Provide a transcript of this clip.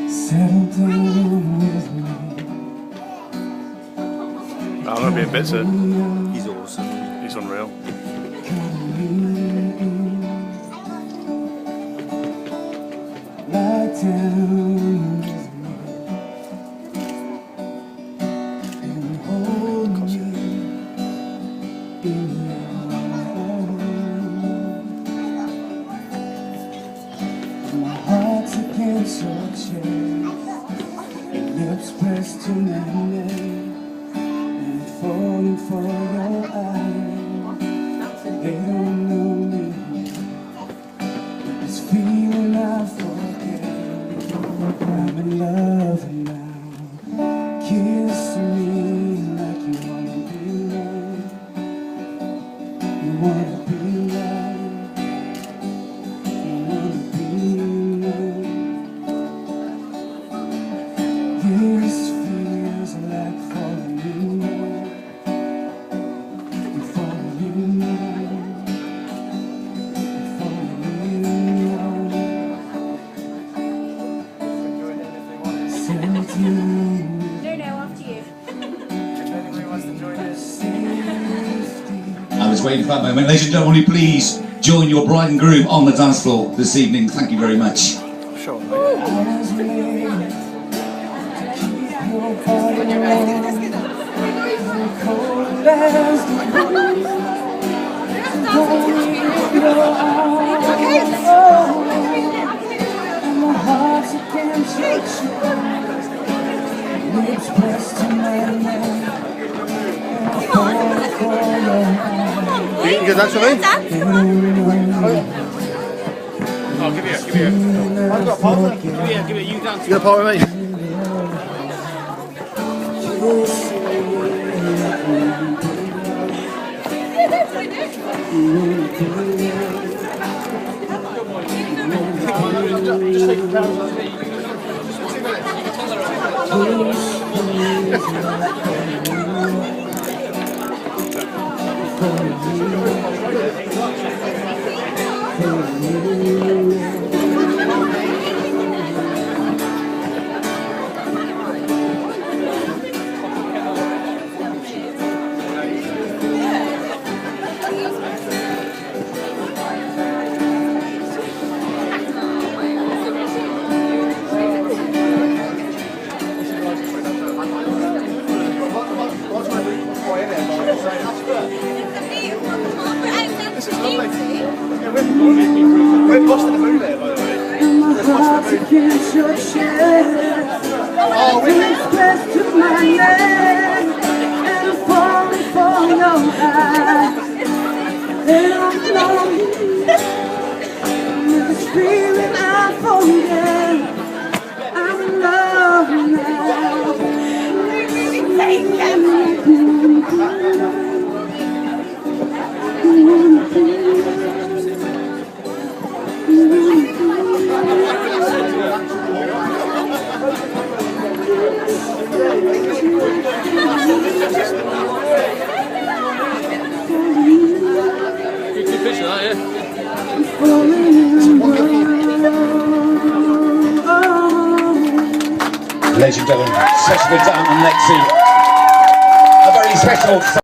Settle down with me. I'm gonna be a bit sick. He's awesome. He's unreal. Lie down with me and hold me in your arms. My heart's against your chest, your lips pressed to my neck, and falling for your eyes. They don't know me, this feeling I forget. I'm in love now. Kiss me like you wanna be loved. You wanna be loved. You wanna be loved. This feels like falling in love. You're falling in love. You're falling in love. Settle down. No, after you. I was waiting for that moment. Ladies and gentlemen, will you please join your bride and groom on the dance floor this evening? Thank you very much. Sure. I was made to keep your body warm, cold as the breeze. Hold me in your arms, and my heart's against your chest. Lips pressed to my neck, and I fall for your eyes. You can dance with me? Oh, give me a. I've got a partner. Give me a. You dance. You got a partner with me? Just take the pounds. This is lovely. Yeah, we're lost in the mood there, by the way. We're lost in the mood. Oh, we're Pressed to my neck and I'm falling for your eyes. They don't know me. This feeling I forget. I'm in love now. Good picture, that, yeah. Ladies and gentlemen, special with Ammo and Lexi. A very special